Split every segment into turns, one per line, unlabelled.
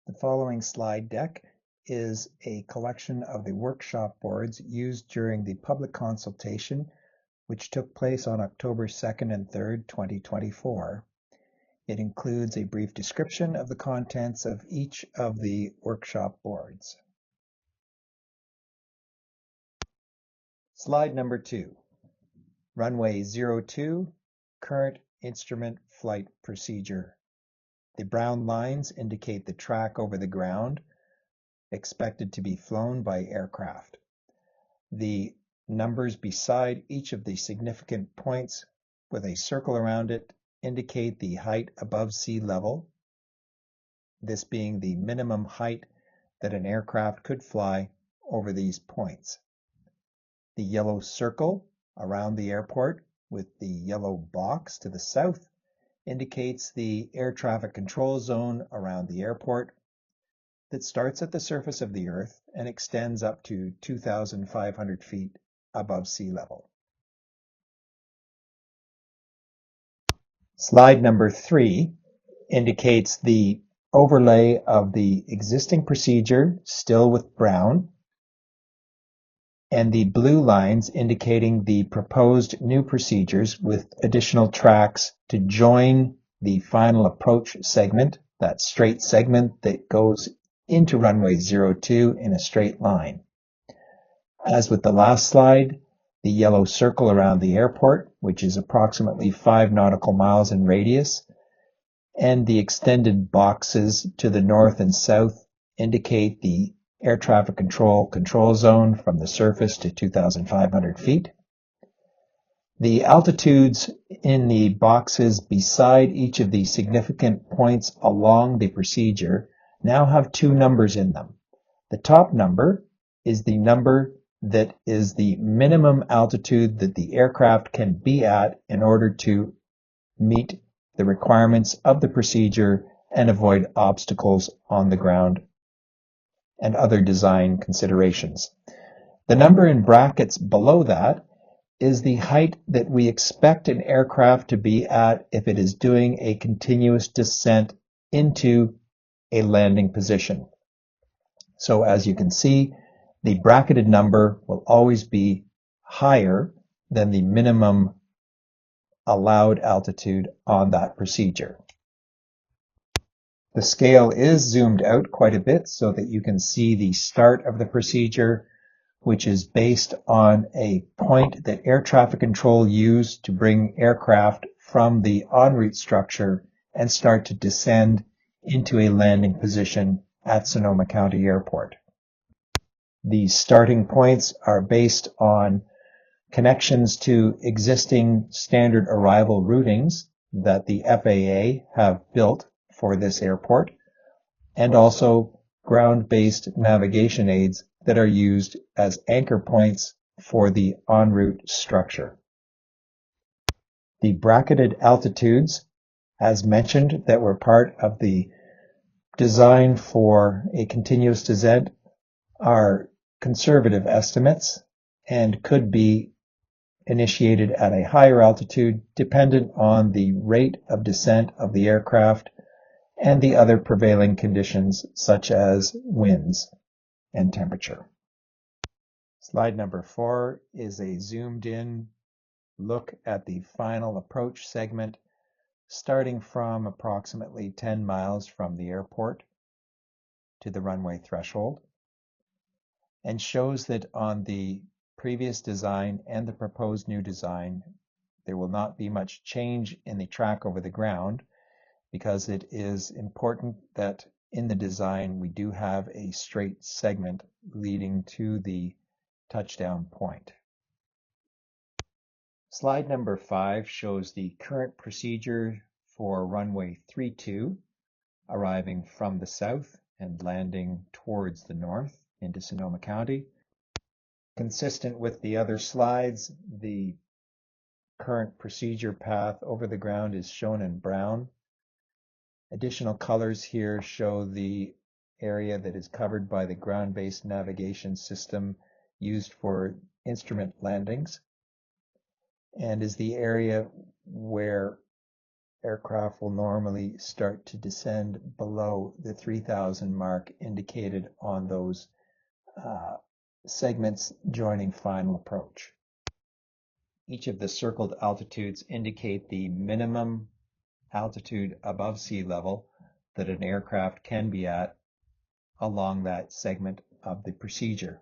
The following slide deck is a collection of the workshop boards used during the public consultation, which took place on October 2nd and 3rd, 2024. It includes a brief description of the contents of each of the workshop boards. Slide number 2, Runway 02, Current Instrument Flight Procedure. The brown lines indicate the track over the ground expected to be flown by aircraft. The numbers beside each of the significant points with a circle around it indicate the height above sea level, this being the minimum height that an aircraft could fly over these points. The yellow circle around the airport with the yellow box to the south indicates the air traffic control zone around the airport that starts at the surface of the Earth and extends up to 2,500 feet above sea level. Slide number 3 indicates the overlay of the existing procedure, still with brown, and the blue lines indicating the proposed new procedures with additional tracks to join the final approach segment, that straight segment that goes into runway 02 in a straight line. As with the last slide, the yellow circle around the airport, which is approximately 5 nautical miles in radius, and the extended boxes to the north and south indicate the air traffic control zone from the surface to 2,500 feet. The altitudes in the boxes beside each of the significant points along the procedure now have 2 numbers in them. The top number is the number that is the minimum altitude that the aircraft can be at in order to meet the requirements of the procedure and avoid obstacles on the ground and other design considerations. The number in brackets below that is the height that we expect an aircraft to be at if it is doing a continuous descent into a landing position. So as you can see, the bracketed number will always be higher than the minimum allowed altitude on that procedure. The scale is zoomed out quite a bit so that you can see the start of the procedure, which is based on a point that air traffic control used to bring aircraft from the en route structure and start to descend into a landing position at Sonoma County Airport. These starting points are based on connections to existing standard arrival routings that the FAA have built for this airport, and also ground-based navigation aids that are used as anchor points for the en route structure. The bracketed altitudes, as mentioned, that were part of the design for a continuous descent are conservative estimates and could be initiated at a higher altitude dependent on the rate of descent of the aircraft and the other prevailing conditions such as winds and temperature. Slide number 4 is a zoomed in look at the final approach segment starting from approximately 10 miles from the airport to the runway threshold, and shows that on the previous design and the proposed new design, there will not be much change in the track over the ground because it is important that in the design we do have a straight segment leading to the touchdown point. Slide number 5 shows the current procedure for runway 32 arriving from the south and landing towards the north into Sonoma County. Consistent with the other slides, the current procedure path over the ground is shown in brown. Additional colors here show the area that is covered by the ground-based navigation system used for instrument landings, and is the area where aircraft will normally start to descend below the 3,000 mark indicated on those segments joining final approach. Each of the circled altitudes indicate the minimum altitude above sea level that an aircraft can be at along that segment of the procedure.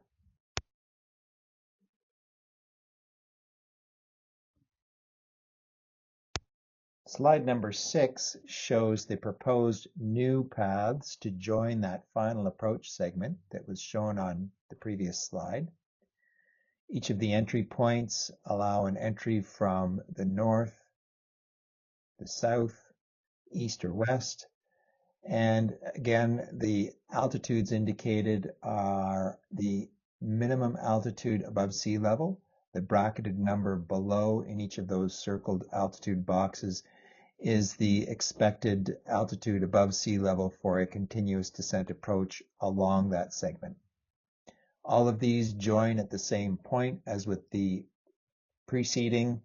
Slide number 6 shows the proposed new paths to join that final approach segment that was shown on the previous slide. Each of the entry points allow an entry from the north, the south, east or west. And again, the altitudes indicated are the minimum altitude above sea level. The bracketed number below in each of those circled altitude boxes is the expected altitude above sea level for a continuous descent approach along that segment. All of these join at the same point as with the preceding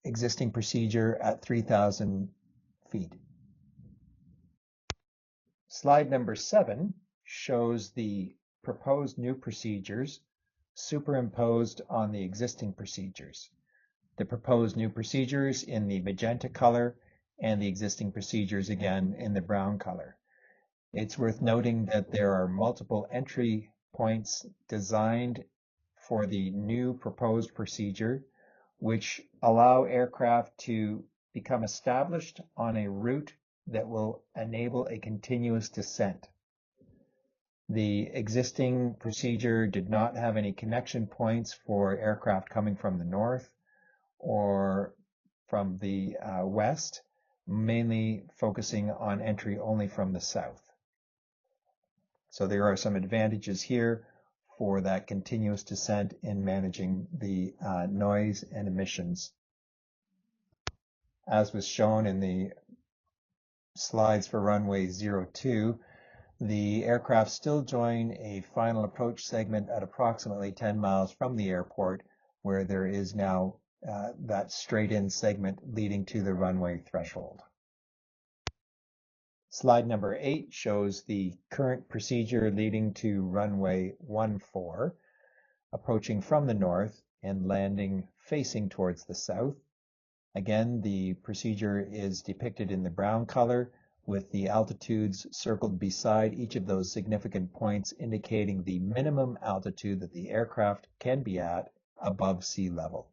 existing procedure at 3,000 feet. Slide number 7 shows the proposed new procedures superimposed on the existing procedures. The proposed new procedures in the magenta color and the existing procedures again in the brown color. It's worth noting that there are multiple entry points designed for the new proposed procedure, which allow aircraft to become established on a route that will enable a continuous descent. The existing procedure did not have any connection points for aircraft coming from the north or from the west, mainly focusing on entry only from the south. So there are some advantages here for that continuous descent in managing the noise and emissions. As was shown in the slides for runway 02, the aircraft still join a final approach segment at approximately 10 miles from the airport, where there is now that straight-in segment leading to the runway threshold. Slide number 8 shows the current procedure leading to runway 14, approaching from the north and landing facing towards the south. Again, the procedure is depicted in the brown color, with the altitudes circled beside each of those significant points indicating the minimum altitude that the aircraft can be at above sea level.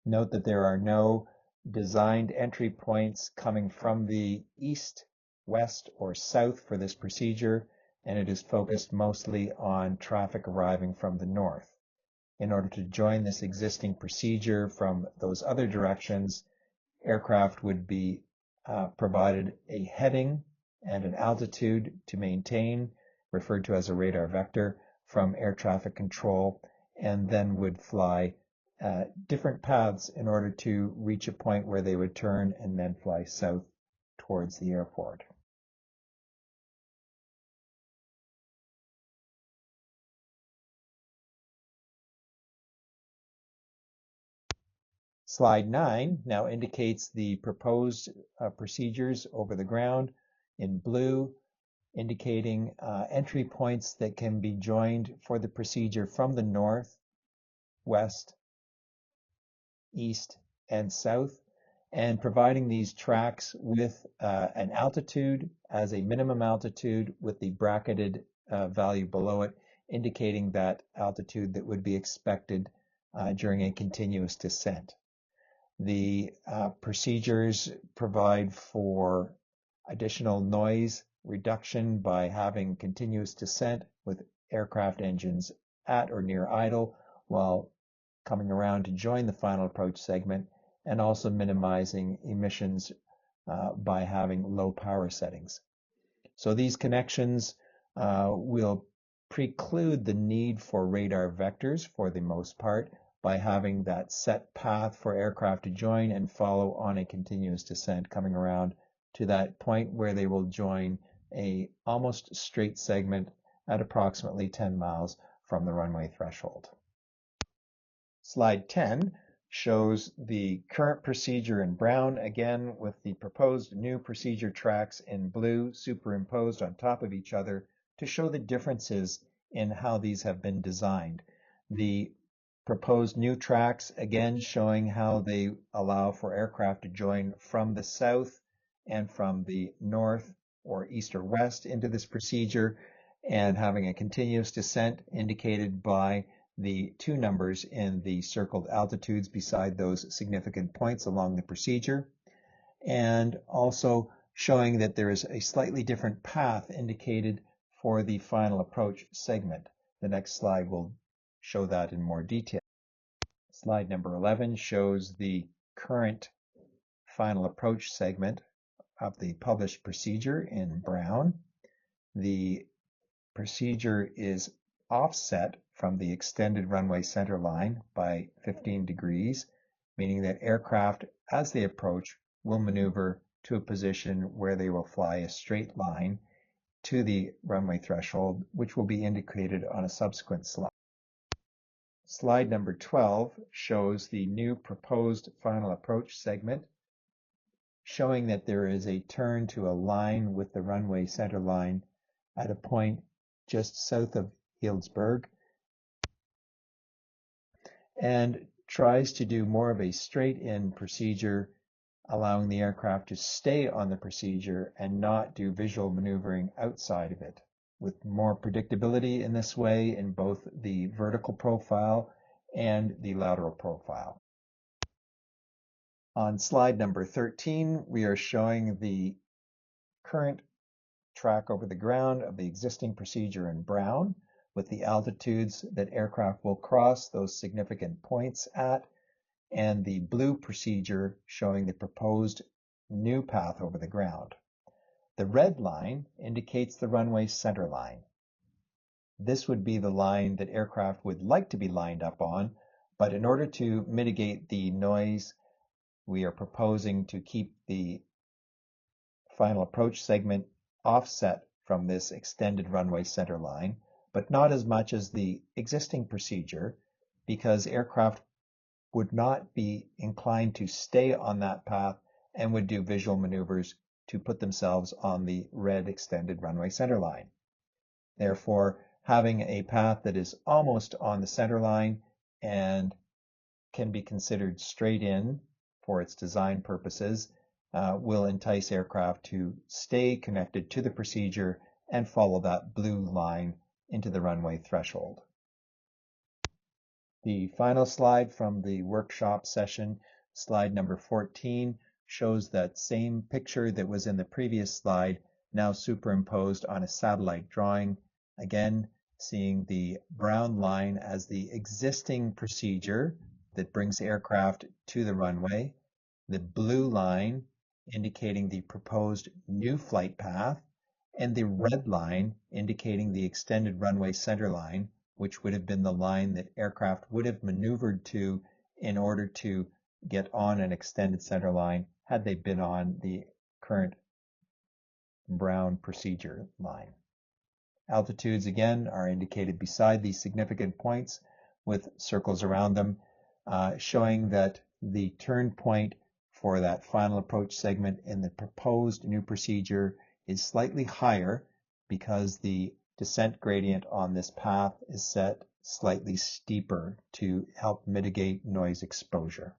Note that there are no designed entry points coming from the east, west, or south for this procedure, and it is focused mostly on traffic arriving from the north. In order to join this existing procedure from those other directions, aircraft would be provided a heading and an altitude to maintain, referred to as a radar vector, from air traffic control, and then would fly different paths in order to reach a point where they would turn and then fly south towards the airport. Slide 9 now indicates the proposed procedures over the ground in blue, indicating entry points that can be joined for the procedure from the north, west, east, and south, and providing these tracks with an altitude as a minimum altitude with the bracketed value below it, indicating that altitude that would be expected during a continuous descent. The procedures provide for additional noise reduction by having continuous descent with aircraft engines at or near idle while coming around to join the final approach segment, and also minimizing emissions by having low power settings. So these connections will preclude the need for radar vectors for the most part by having that set path for aircraft to join and follow on a continuous descent, coming around to that point where they will join a almost straight segment at approximately 10 miles from the runway threshold. Slide 10 shows the current procedure in brown, again with the proposed new procedure tracks in blue superimposed on top of each other to show the differences in how these have been designed. The proposed new tracks, again showing how they allow for aircraft to join from the south and from the north or east or west into this procedure, and having a continuous descent indicated by the two numbers in the circled altitudes beside those significant points along the procedure, and also showing that there is a slightly different path indicated for the final approach segment. The next slide will show that in more detail. Slide number 11 shows the current final approach segment of the published procedure in brown. The procedure is offset from the extended runway center line by 15 degrees, meaning that aircraft, as they approach, will maneuver to a position where they will fly a straight line to the runway threshold, which will be indicated on a subsequent slide. Slide number 12 shows the new proposed final approach segment, showing that there is a turn to align with the runway center line at a point just south of Healdsburg, and tries to do more of a straight-in procedure, allowing the aircraft to stay on the procedure and not do visual maneuvering outside of it, with more predictability in this way in both the vertical profile and the lateral profile. On slide number 13, we are showing the current track over the ground of the existing procedure in brown, with the altitudes that aircraft will cross those significant points at, and the blue procedure showing the proposed new path over the ground. The red line indicates the runway center line. This would be the line that aircraft would like to be lined up on, but in order to mitigate the noise, we are proposing to keep the final approach segment offset from this extended runway center line, but not as much as the existing procedure, because aircraft would not be inclined to stay on that path and would do visual maneuvers to put themselves on the red extended runway center line. Therefore, having a path that is almost on the center line and can be considered straight in for its design purposes will entice aircraft to stay connected to the procedure and follow that blue line into the runway threshold. The final slide from the workshop session, slide number 14, shows that same picture that was in the previous slide, now superimposed on a satellite drawing. Again, seeing the brown line as the existing procedure that brings aircraft to the runway, the blue line indicating the proposed new flight path, and the red line indicating the extended runway center line, which would have been the line that aircraft would have maneuvered to in order to get on an extended center line had they been on the current brown procedure line. Altitudes, again, are indicated beside these significant points with circles around them, showing that the turn point for that final approach segment in the proposed new procedure is slightly higher because the descent gradient on this path is set slightly steeper to help mitigate noise exposure.